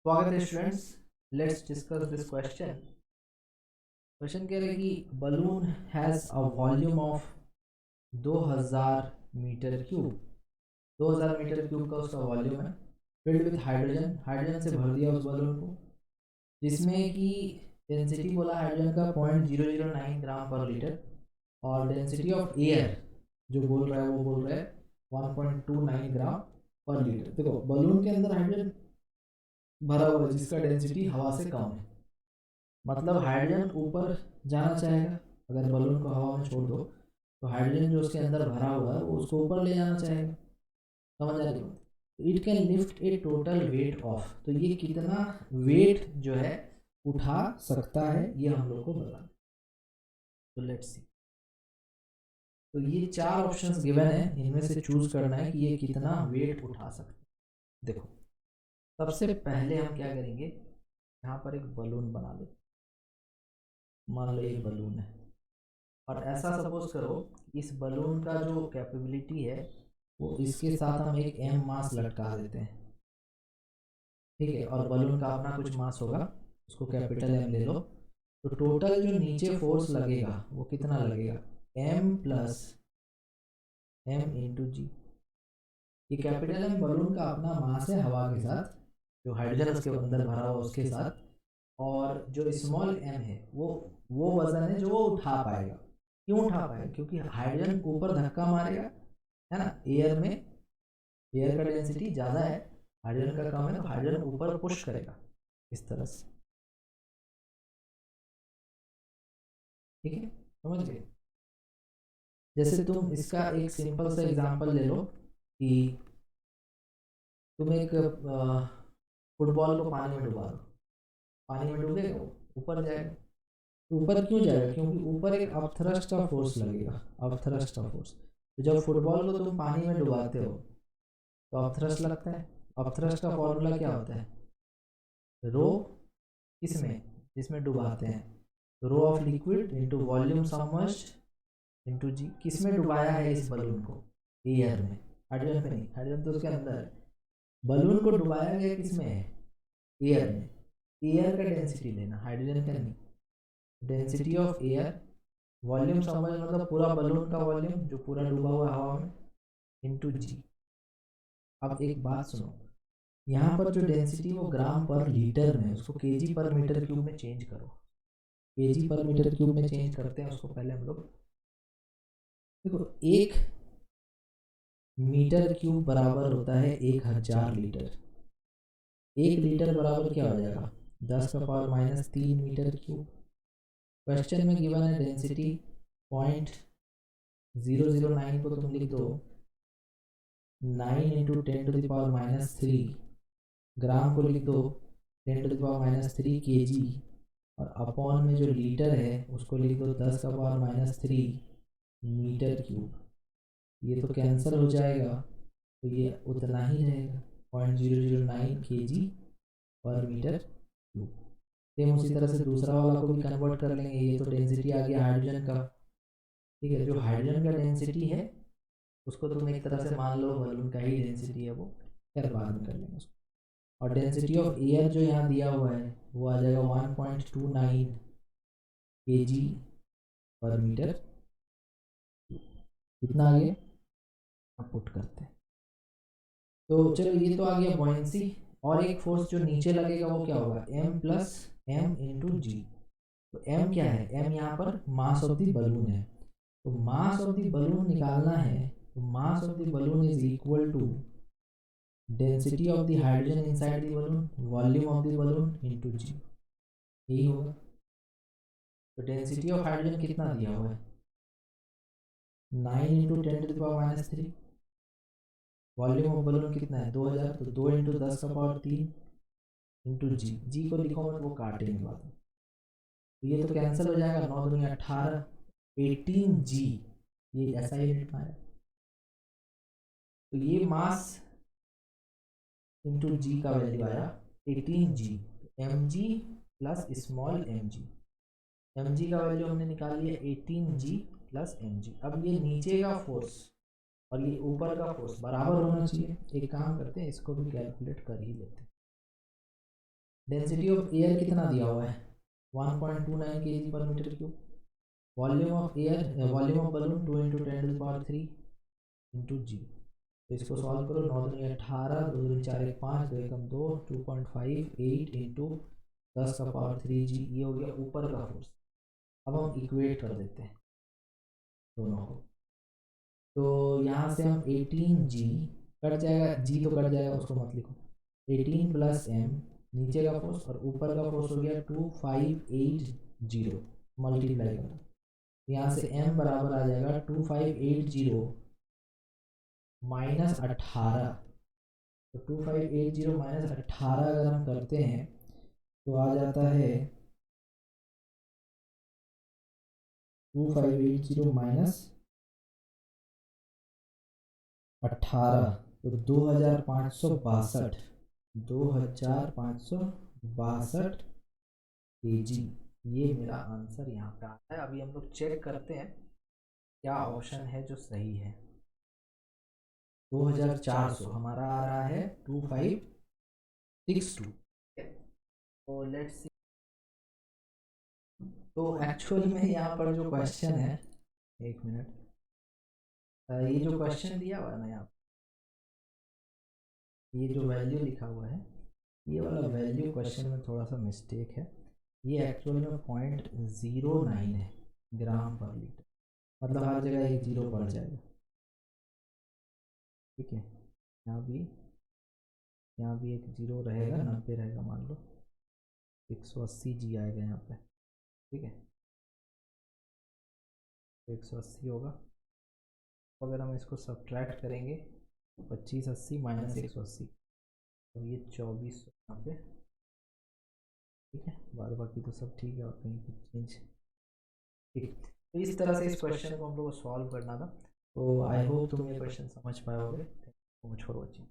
स्वागत है students. Let's discuss this question. Question कह रहे कि balloon has a volume of 2000 metre cube. 2000 metre cube का उसका वॉल्यूम है, फिल्ड विथ हाइड्रोजन। हाइड्रोजन से भर दिया उस बलून को, जिसमें कि डेंसिटी बोला हाइड्रोजन का 0.009 ग्राम पर लीटर, और डेंसिटी ऑफ एयर जो बोल रहा है वो बोल रहा है 1.29 ग्राम पर लीटर। देखो बलून के अंदर हाइड्रोजन भरा हुआ है जिसका डेंसिटी हवा से कम है, मतलब हाइड्रोजन ऊपर जाना चाहेगा। अगर बलून को हवा में छोड़ दो तो हाइड्रोजन जो उसके अंदर भरा हुआ है वो उसको ऊपर ले जाना चाहेगा। समझ आ रही हो? It can lift A total weight of, तो ये कितना वेट जो है उठा सकता है ये हम लोग को बताना। तो लेट्स सी, तो ये चार ऑप्शंस गिवन है, इनमें से चूज करना है कि ये कितना वेट उठा सकता है। देखो सबसे पहले हम क्या करेंगे, यहाँ पर एक बलून बना लेते। मान लो ये बलून है, और ऐसा सपोज करो इस बलून का जो कैपेबिलिटी है वो इसके साथ हम एक एम मास लटका देते हैं। ठीक है, और बलून का अपना कुछ मास होगा, उसको कैपिटल एम ले लो। तो टोटल जो नीचे फोर्स लगेगा वो कितना लगेगा, एम प्लस एम इंटू जी। ये कैपिटल एम बलून का अपना मास है हवा के साथ, जो हाइड्रोजन उसके अंदर भरा हुआ उसके साथ, और जो स्मॉल एम है वो वजन है जो वो उठा पाएगा। क्यों उठा पाएगा? क्योंकि हाइड्रोजन ऊपर धक्का मारेगा, है ना। एयर में एयर का डेंसिटी ज़्यादा है, हाइड्रोजन का कम है, तो हाइड्रोजन ऊपर पुश करेगा इस तरह से। ठीक है, समझ गए? जैसे तुम इसका एक सिंपल सा एग्जांपल ले लो कि तुम एक फुटबॉल को पानी में डुबा दो। पानी में डूबेगा वो ऊपर जाएगा। ऊपर क्यों जाएगा? क्योंकि ऊपर एक अपथ्रस्ट का फोर्स लगेगा, अपथ्रस्ट का फोर्स। तो जब फुटबॉल को तुम पानी में डुबाते हो तो अपथ्रस्ट लगता है। अपथ्रस्ट का फॉर्मूला क्या होता है? रो किसमें, जिसमें डुबाते हैं, rho of liquid into volume submerged into g. किसमें डुबाया है इस बलून को? एयर में। हाइड्रोजन में नहीं, हाइड्रोजन तो उसके अंदर है। बलून को डुबाया गया किसमें है? एयर में। एयर का डेंसिटी लेना, हाइड्रोजन का नहीं। डेंसिटी ऑफ एयर, वॉल्यूम समझ मतलब पूरा बलून का वॉल्यूम जो पूरा डूबा हुआ हवा में, इंटू जी। अब एक बात सुनो, यहाँ पर जो डेंसिटी वो ग्राम पर लीटर में, उसको केजी पर मीटर क्यूब में चेंज करो। केजी पर मीटर क्यूब में चेंज करते हैं उसको पहले हम लोग। देखो एक मीटर क्यूब बराबर होता है 1000 लीटर। 1 लीटर बराबर क्या हो जाएगा? 10⁻³ मीटर क्यूब। क्वेश्चन में गिवन है डेंसिटी 0.009 को तुम लिख दो 9 × 10⁻³ ग्राम को लिख दो 10⁻³ kg, और अपॉन में जो लीटर है उसको लिख दो 10⁻³ मीटर क्यूब। ये तो कैंसिल हो जाएगा, तो ये उतना ही रहेगा 0.009 kg पर मीटर क्यूब। सेम उसी तरह से दूसरा वाला को भी कन्वर्ट कर लेंगे। ये तो डेंसिटी आ गया हाइड्रोजन का। ठीक है, जो हाइड्रोजन का डेंसिटी है उसको तुम एक तरह से मान लो बलून का ही डेंसिटी है वो, खैर बाद में कर लेंगे उसको। और डेंसिटी ऑफ एयर जो यहाँ दिया हुआ है वो आ जाएगा 1.29 kg पर मीटर। कितना आ गया? अब पुट करते हैं। तो चलो ये तो आ गया बॉयंसी। और एक फोर्स जो नीचे लगेगा वो क्या होगा? m प्लस एम इंटू जी। तो m क्या है? m यहाँ पर मास ऑफ द बलून है। तो मास ऑफ द बलून निकालना है, तो mass of the balloon is equal to density of the hydrogen inside the balloon, volume of the balloon into g. यही होगा। तो डेंसिटी ऑफ हाइड्रोजन कितना दिया हुआ है? 9 × 10⁻³ वॉल्यूम ऑफ बलून कितना है? 2000, तो 2 × 10⁻³ इंटू जी। जी को लिखो मत, वो काटेंगे बाद में। तो ये तो कैंसिल हो जाएगा, 9 दूनी 18, 18 जी। ये ऐसा ही यूनिट में आया। तो ये मास इंटू जी का वैल्यू आया 18 g. M g plus small m g. M g का वैल्यू हमने निकाल लिया 18 जी प्लस एम जी। अब ये नीचे का फोर्स और ये ऊपर का फोर्स बराबर होना चाहिए। एक काम करते हैं, इसको भी कैलकुलेट कर ही लेते हैं। डेंसिटी ऑफ एयर कितना दिया हुआ है 1.29 kg पर metre cube. Volume of air volume of balloon 2 × 10⁻³ × g। तो इसको सॉल्व करो, 9 दूनी 18, 2 दूनी 4 1 5, 2 एकम 2, 2.58 × 10⁻³ ये हो गया ऊपर का फोर्स। अब हम इक्वेट कर देते हैं दोनों को, तो यहाँ से हम 18g कट जाएगा, g तो कट जाएगा उसको मत लिखो, 18 + m नीचे का फोर्स और ऊपर का फोर्स हो गया 2580 मल्टीप्लाई करो, यहाँ से m बराबर आ जाएगा 2580 - 18। तो 2580 - 18 अगर हम करते हैं तो आ जाता है 2580 - 18 तो 2562 kg। ये मेरा आंसर यहाँ पे आता है। अभी हम लोग चेक करते हैं क्या ऑप्शन है जो सही है। 2400 हमारा आ रहा है 2562। तो लेट्स सी, तो एक्चुअल में यहाँ पर जो क्वेश्चन है, एक मिनट, ये जो क्वेश्चन दिया हुआ है ना यहाँ, ये जो वैल्यू लिखा हुआ है, ये वाला वैल्यू क्वेश्चन में थोड़ा सा मिस्टेक है। ये एक्चुअल में 0.09 है ग्राम पर लीटर, मतलब हर जगह एक जीरो पड़ जाएगा। ठीक है, यहाँ भी एक जीरो रहेगा, 90 रहेगा, मान लो 180 जी आएगा यहाँ पे। ठीक है, 180 होगा। अगर हम इसको सब्ट्रैक्ट करेंगे 2580 - 180 तो ये 2400 यहाँ पे। ठीक है, बाद बाकी तो सब ठीक है और कहीं कुछ चेंज। ठीक, तो इस तरह से इस क्वेश्चन को हम लोग को सॉल्व करना था। तो आई होप तुम ये क्वेश्चन समझ पाए होगे। Thank you so much for watching.